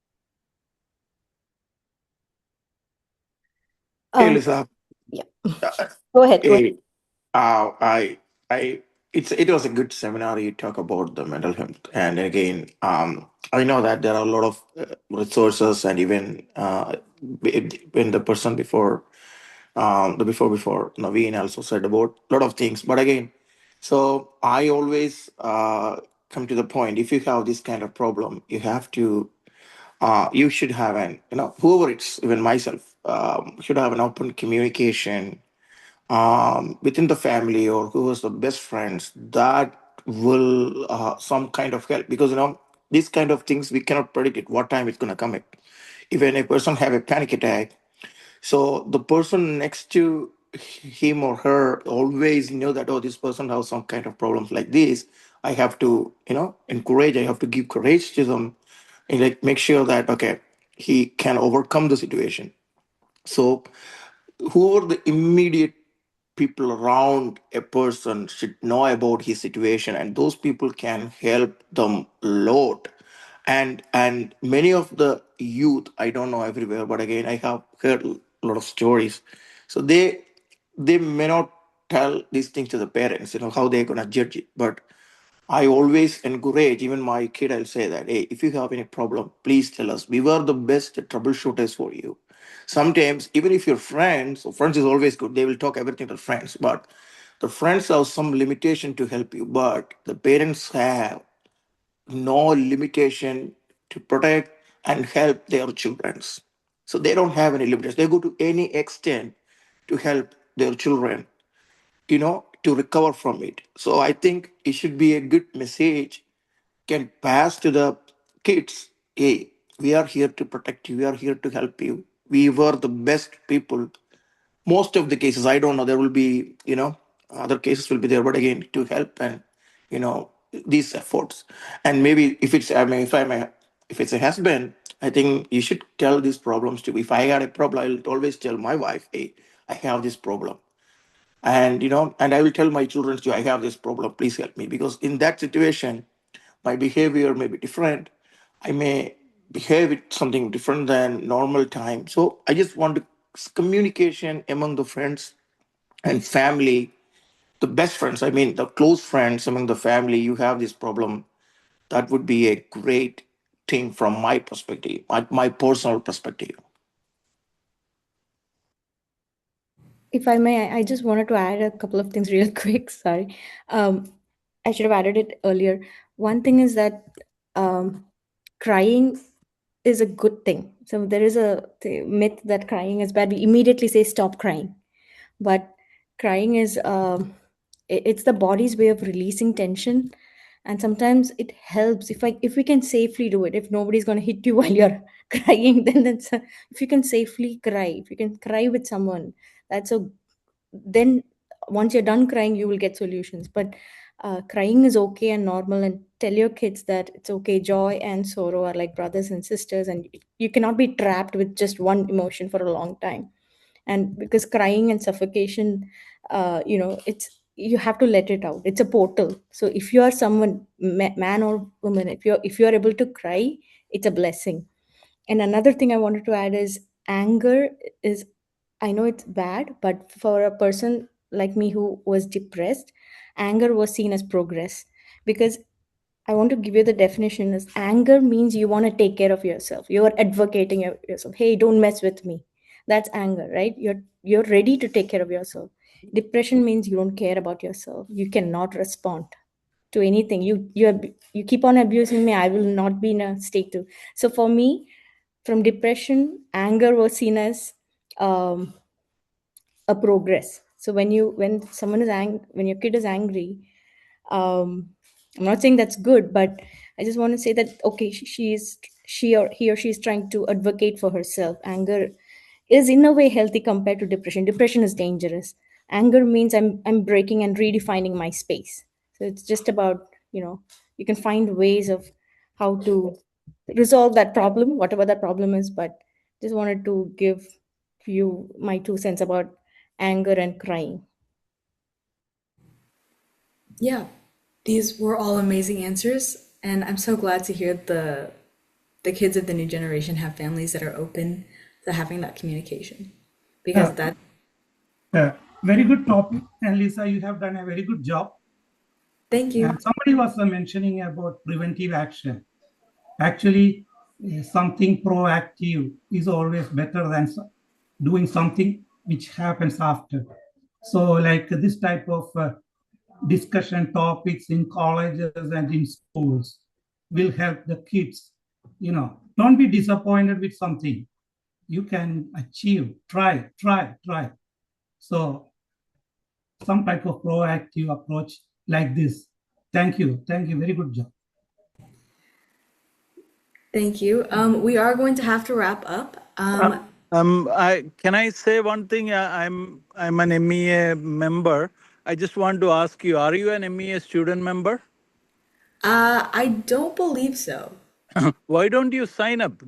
Speaker 12: Hey,
Speaker 2: Um,
Speaker 12: Lisa.
Speaker 2: yeah.
Speaker 12: Uh,
Speaker 2: Go ahead. Go ahead.
Speaker 12: Hey, I, it was a good seminar. You talk about the mental health, and again, I know that there are a lot of resources, and even when the person before, the before Naveen also said about a lot of things. But again, so I always come to the point: if you have this kind of problem, you have to you should have an, whoever it's, even myself, should have an open communication within the family, or who is the best friends, that will some kind of help, because these kind of things we cannot predict it what time it's going to come in. Even a person have a panic attack, so the person next to him or her always know that, oh, this person has some kind of problems like this. I have to, encourage, I have to give courage to them, and like make sure that, okay, he can overcome the situation. So who are the immediate people around a person should know about his situation, and those people can help them a lot. And many of the youth, I don't know everywhere, but again, I have heard a lot of stories. So they may not tell these things to the parents, how they're gonna judge it. But I always encourage, even my kid, I'll say that, hey, if you have any problem, please tell us. We were the best troubleshooters for you. Sometimes, even if your friends, so friends is always good, they will talk everything to friends, but the friends have some limitation to help you, but the parents have no limitation to protect and help their children. So they don't have any limitations. They go to any extent to help their children, to recover from it. So I think it should be a good message can pass to the kids. Hey, we are here to protect you. We are here to help you. We were the best people. Most of the cases, I don't know, there will be, other cases will be there, but again, to help and, these efforts. And maybe if it's, I mean, if it's a husband, I think you should tell these problems to. If I had a problem, I'll always tell my wife, hey, I have this problem. And I will tell my children too, I have this problem, please help me. Because in that situation, my behavior may be different. I may behave with something different than normal time. So I just want to communication among the friends and family, the best friends, I mean, the close friends among the family, you have this problem. That would be a great thing from my perspective, my personal perspective.
Speaker 2: If I may, I just wanted to add a couple of things real quick. Sorry. I should have added it earlier. One thing is that crying is a good thing. So there is a myth that crying is bad. We immediately say stop crying, but crying is it's the body's way of releasing tension, and sometimes it helps if we can safely do it. If nobody's going to hit you while you're crying, then if you can safely cry, if you can cry with someone, that's a then once you're done crying, you will get solutions. But crying is okay and normal, and tell your kids that it's okay. Joy and sorrow are like brothers and sisters, and you cannot be trapped with just one emotion for a long time. And because crying and suffocation, it's you have to let it out. It's a portal. So if you are someone, man or woman, if you're able to cry, it's a blessing. And another thing I wanted to add is anger is, I know it's bad, but for a person like me who was depressed, anger was seen as progress. Because I want to give you the definition is anger means you want to take care of yourself. You're advocating yourself. Hey, don't mess with me. That's anger, right? You're ready to take care of yourself. Depression means you don't care about yourself. You cannot respond to anything. You keep on abusing me. I will not be in a state to. So for me, from depression, anger was seen as um, a progress. So when someone is when your kid is angry, um, I'm not saying that's good, but I just want to say that okay, she or he or she is trying to advocate for herself. Anger is in a way healthy compared to depression. Depression is dangerous. Anger means I'm breaking and redefining my space. So it's just about, you can find ways of how to resolve that problem, whatever that problem is. But just wanted to give you my 2 cents about anger and crying.
Speaker 1: Yeah, these were all amazing answers, and I'm so glad to hear the kids of the new generation have families that are open to having that communication, because
Speaker 13: Uh,
Speaker 1: that
Speaker 13: Very good topic, and Lisa, you have done a very good job.
Speaker 1: thank you.
Speaker 13: Somebody was mentioning about preventive action. Actually, something proactive is always better than doing something which happens after. So, like this type of discussion topics in colleges and in schools will help the kids. Don't be disappointed with something. You can achieve. Try, try, try. So, some type of proactive approach like this. Thank you. Thank you. Very good job.
Speaker 1: Thank you. We are going to have to wrap up.
Speaker 6: Can I say one thing? I'm an MEA member. I just want to ask you: are you an MEA student member?
Speaker 1: I don't believe so.
Speaker 6: Why don't you sign up?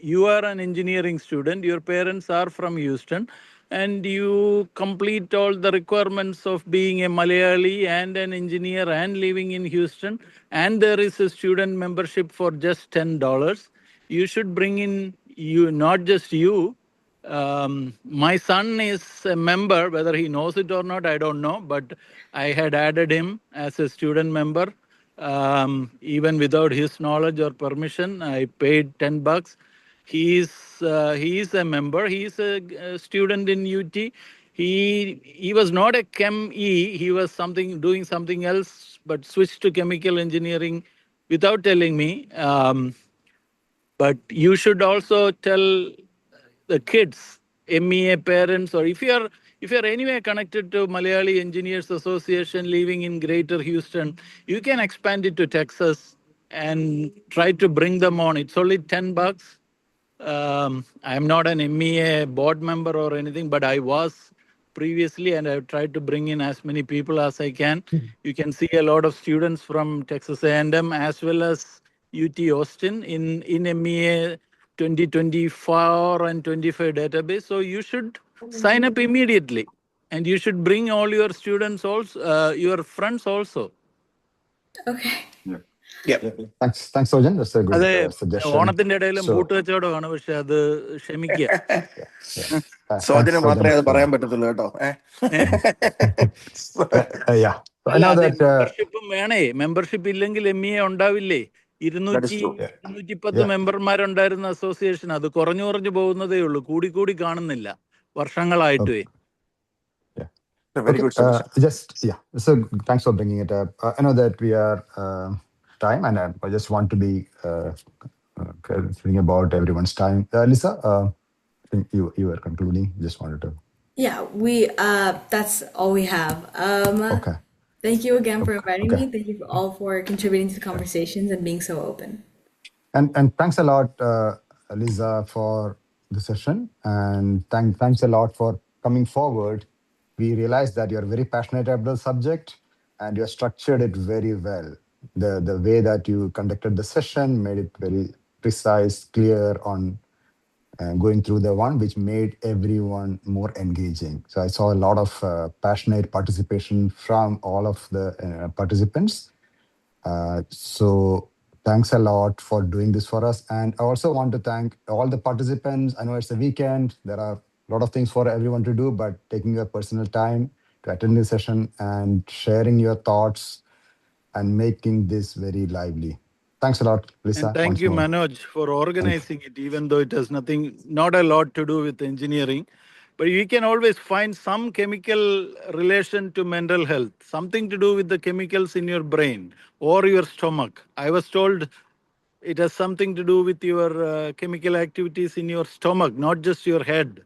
Speaker 6: You are an engineering student. Your parents are from Houston. and you complete all the requirements of being a Malayali and an engineer and living in Houston, and there is a student membership for just $10, you should bring in you, not just you. My son is a member, whether he knows it or not, I don't know, but I had added him as a student member. Even without his knowledge or permission, I paid $10. He is a member. He is a student in UT. He was not a Chem E. He was doing something else, but switched to chemical engineering without telling me. But you should also tell the kids, MEA parents, or if you're anyway connected to Malayali Engineers Association living in Greater Houston, you can expand it to Texas and try to bring them on. It's only $10. I'm not an MEA board member or anything, but I was previously, and I've tried to bring in as many people as I can. You can see a lot of students from Texas A&M as well as UT Austin in MEA 2024 and 25 database. So you should sign up immediately, and you should bring all your students also, your friends also.
Speaker 1: Okay.
Speaker 8: Thanks, Sojan. That's a good suggestion.
Speaker 6: ഓണത്തിന്റെ ഇടയിലും പൂട്ട് കച്ചവടമാണ്, പക്ഷെ അത് ക്ഷമിക്കുക.
Speaker 12: സോജന് മാത്രമേ അത് പറയാൻ പറ്റത്തുള്ളൂ കേട്ടോ.
Speaker 6: മെമ്പർഷിപ്പും വേണേ. മെമ്പർഷിപ്പ് ഇല്ലെങ്കിൽ MEA ഉണ്ടാവില്ലേ? 210 മെമ്പർമാരുണ്ടായിരുന്ന അസോസിയേഷൻ അത് കുറഞ്ഞു പോകുന്നതേ ഉള്ളൂ, കൂടി കാണുന്നില്ല വർഷങ്ങളായിട്ടുവേ.
Speaker 12: Very good suggestion.
Speaker 8: So thanks for bringing it up. I know that we are time, and I just want to be thinking about everyone's time. Lisa, I think you were concluding. Just wanted to.
Speaker 1: Yeah, that's all we have.
Speaker 8: Okay.
Speaker 1: Thank you again for inviting me. Thank you all for contributing to the conversations and being so open.
Speaker 8: And thanks a lot, Lisa, for the session, and thanks a lot for coming forward. We realized that you're very passionate about the subject, and you structured it very well. The way that you conducted the session made it very precise, clear on going through the one, which made everyone more engaging. So I saw a lot of passionate participation from all of the participants. So thanks a lot for doing this for us. And I also want to thank all the participants. I know it's the weekend. There are a lot of things for everyone to do, but taking your personal time to attend this session and sharing your thoughts and making this very lively. Thanks a lot, Lisa.
Speaker 6: And thank you, Manoj, for organizing it, even though it has not a lot to do with engineering. But you can always find some chemical relation to mental health, something to do with the chemicals in your brain or your stomach. I was told it has something to do with your chemical activities in your stomach, not just your head.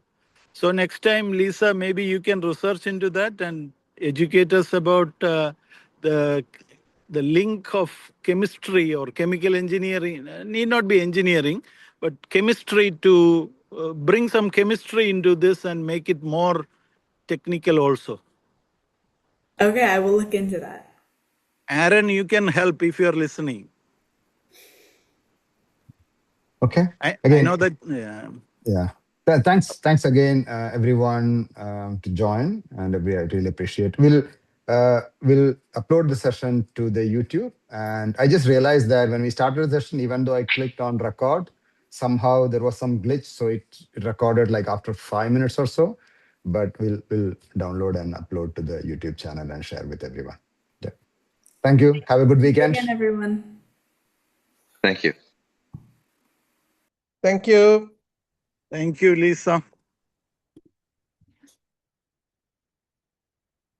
Speaker 6: So next time, Lisa, maybe you can research into that and educate us about the link of chemistry or chemical engineering, need not be engineering, but chemistry to bring some chemistry into this and make it more technical also.
Speaker 1: Okay, I will look into that.
Speaker 6: Aaron, you can help if you're listening.
Speaker 8: Okay.
Speaker 6: I know that.
Speaker 8: Yeah. Thanks again, everyone, to join, and we really appreciate. We'll upload the session to the YouTube, and I just realized that when we started the session, even though I clicked on record, somehow there was some glitch, so it recorded like after 5 minutes or so. But we'll download and upload to the YouTube channel and share with everyone. Yeah. Thank you. Have a good weekend.
Speaker 1: Thank you again, everyone.
Speaker 7: Thank you.
Speaker 5: Thank you.
Speaker 6: Thank you, Lisa.